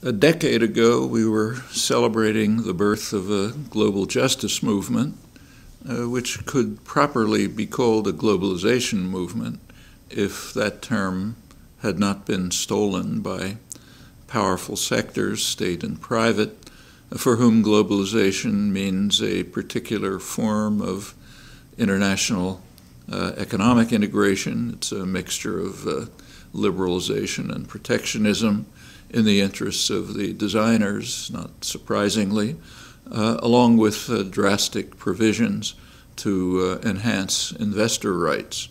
A decade ago, we were celebrating the birth of a global justice movement, which could properly be called a globalization movement if that term had not been stolen by powerful sectors, state and private, for whom globalization means a particular form of international economic integration. It's a mixture of liberalization and protectionism in the interests of the designers, not surprisingly, along with drastic provisions to enhance investor rights.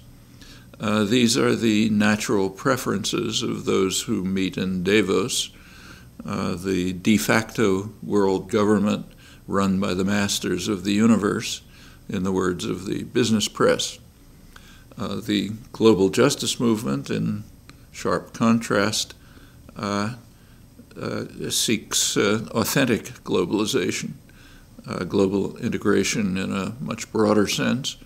These are the natural preferences of those who meet in Davos, the de facto world government run by the masters of the universe, in the words of the business press. The global justice movement, in sharp contrast, seeks authentic globalization, global integration in a much broader sense,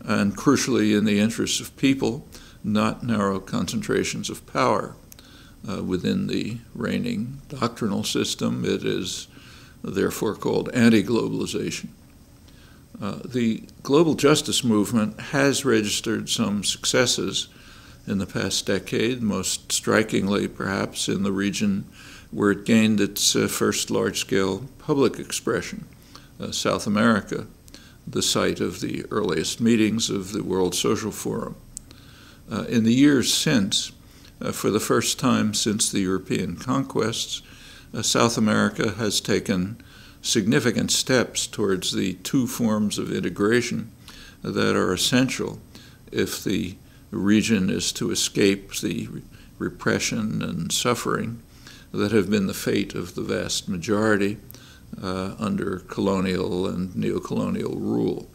and crucially in the interests of people, not narrow concentrations of power. Within the reigning doctrinal system, it is therefore called anti-globalization. The global justice movement has registered some successes in the past decade, most strikingly perhaps in the region where it gained its first large-scale public expression, South America, the site of the earliest meetings of the World Social Forum. In the years since, for the first time since the European conquests, South America has taken significant steps towards the two forms of integration that are essential if the region is to escape the repression and suffering that have been the fate of the vast majority under colonial and neocolonial rule.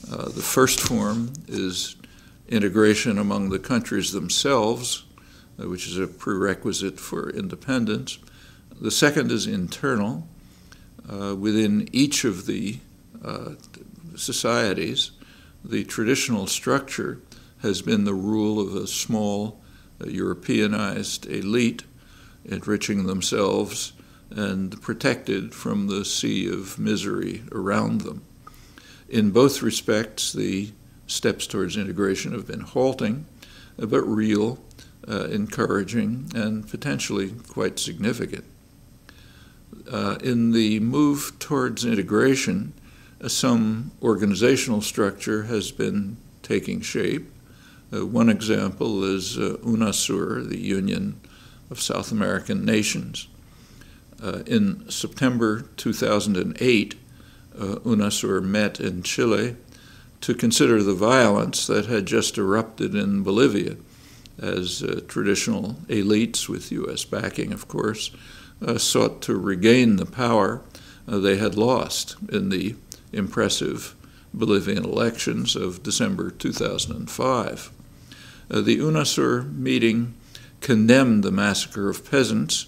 The first form is integration among the countries themselves, which is a prerequisite for independence. The second is internal. Within each of the societies, the traditional structure has been the rule of a small Europeanized elite enriching themselves and protected from the sea of misery around them. In both respects, the steps towards integration have been halting, but real, encouraging, and potentially quite significant. In the move towards integration, some organizational structure has been taking shape. One example is UNASUR, the Union of South American Nations. In September 2008, UNASUR met in Chile to consider the violence that had just erupted in Bolivia as traditional elites, with U.S. backing, of course, sought to regain the power they had lost in the impressive Bolivian elections of December 2005. The UNASUR meeting condemned the massacre of peasants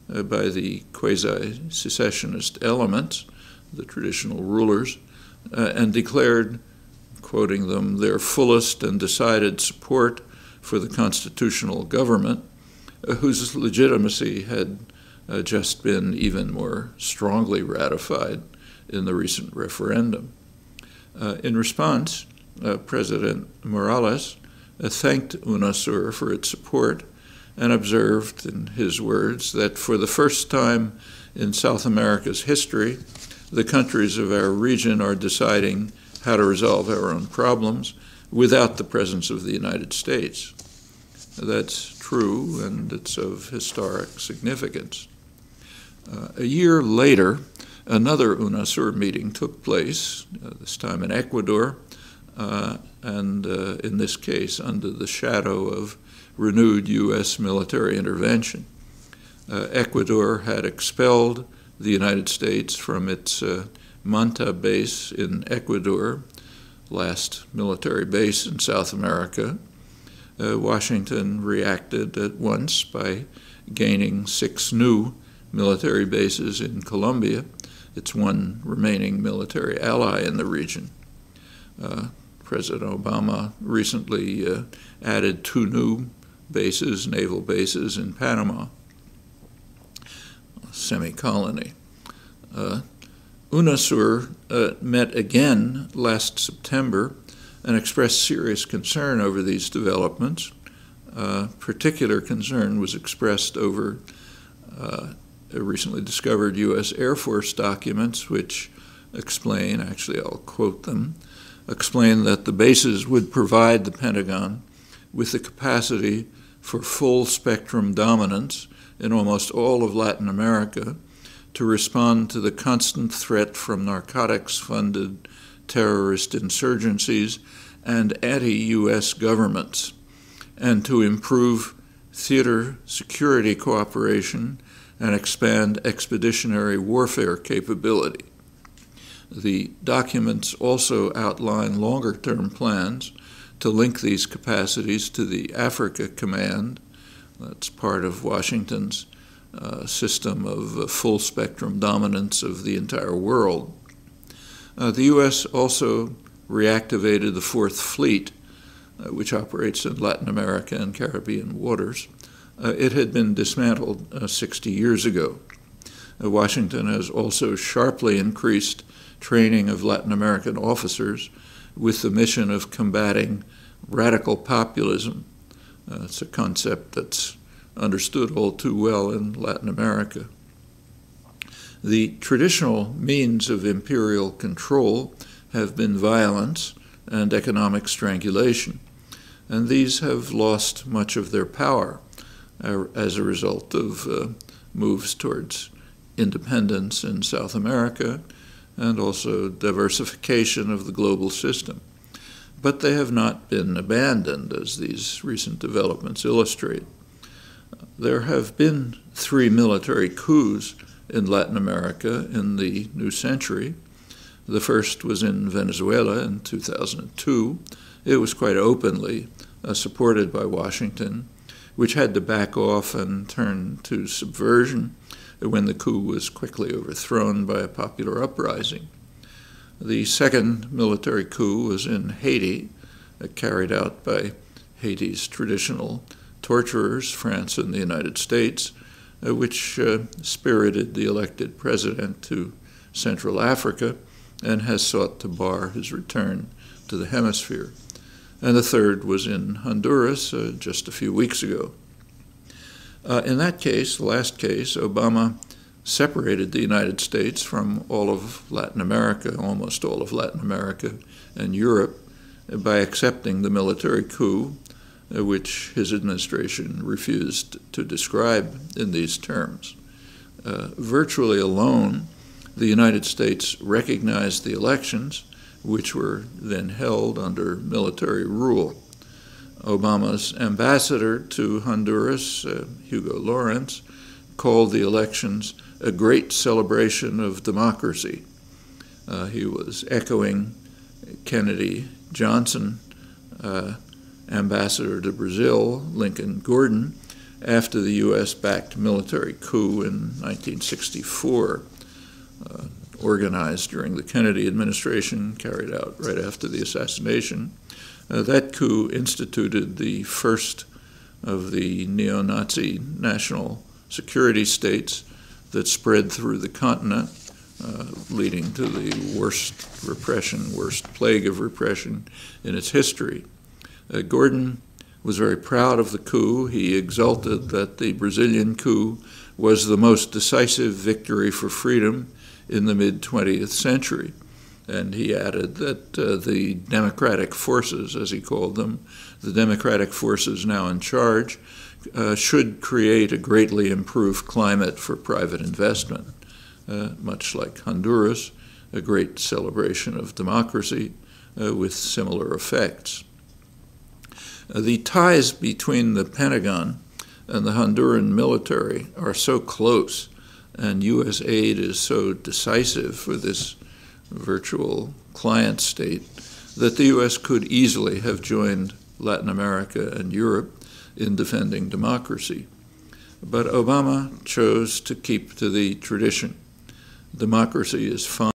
by the quasi-secessionist elements, the traditional rulers, and declared, quoting them, their fullest and decided support for the constitutional government, whose legitimacy had just been even more strongly ratified in the recent referendum. In response, President Morales thanked UNASUR for its support and observed, in his words, that for the first time in South America's history, the countries of our region are deciding how to resolve our own problems without the presence of the United States. That's true, and it's of historic significance. A year later, another UNASUR meeting took place, this time in Ecuador, and in this case under the shadow of renewed U.S. military intervention. Ecuador had expelled the United States from its Manta base in Ecuador, last military base in South America. Washington reacted at once by gaining 6 new military bases in Colombia, its one remaining military ally in the region. President Obama recently added 2 new bases, naval bases in Panama. semi-colony. UNASUR met again last September and expressed serious concern over these developments. Particular concern was expressed over recently discovered U.S. Air Force documents which explain, actually I'll quote them, explain that the bases would provide the Pentagon with the capacity for full spectrum dominance in almost all of Latin America to respond to the constant threat from narcotics-funded terrorist insurgencies and anti-U.S. governments, and to improve theater security cooperation and expand expeditionary warfare capability. The documents also outline longer-term plans to link these capacities to the Africa Command. That's part of Washington's system of full-spectrum dominance of the entire world. The U.S. also reactivated the Fourth Fleet, which operates in Latin America and Caribbean waters. It had been dismantled 60 years ago. Washington has also sharply increased training of Latin American officers with the mission of combating radical populism. It's a concept that's understood all too well in Latin America. The traditional means of imperial control have been violence and economic strangulation, and these have lost much of their power as a result of moves towards independence in South America and also diversification of the global system. But they have not been abandoned, as these recent developments illustrate. There have been 3 military coups in Latin America in the new century. The first was in Venezuela in 2002. It was quite openly supported by Washington, which had to back off and turn to subversion when the coup was quickly overthrown by a popular uprising. The second military coup was in Haiti, carried out by Haiti's traditional torturers, France and the United States, which spirited the elected president to Central Africa and has sought to bar his return to the hemisphere. And the third was in Honduras just a few weeks ago. In that case, the last case, Obama separated the United States from all of Latin America, almost all of Latin America and Europe, by accepting the military coup, which his administration refused to describe in these terms. Virtually alone, the United States recognized the elections, which were then held under military rule. Obama's ambassador to Honduras, Hugo Lawrence, called the elections a great celebration of democracy. He was echoing Kennedy Johnson, ambassador to Brazil, Lincoln Gordon, after the U.S.-backed military coup in 1964, organized during the Kennedy administration, carried out right after the assassination. That coup instituted the first of the neo-Nazi national security states that spread through the continent, leading to the worst plague of repression in its history. Gordon was very proud of the coup. He exulted that the Brazilian coup was the most decisive victory for freedom in the mid-20th century. And he added that the democratic forces, as he called them, the democratic forces now in charge, should create a greatly improved climate for private investment, much like Honduras, a great celebration of democracy with similar effects. The ties between the Pentagon and the Honduran military are so close, and U.S. aid is so decisive for this virtual client state, that the U.S. could easily have joined Latin America and Europe in defending democracy. But Obama chose to keep to the tradition. Democracy is fine.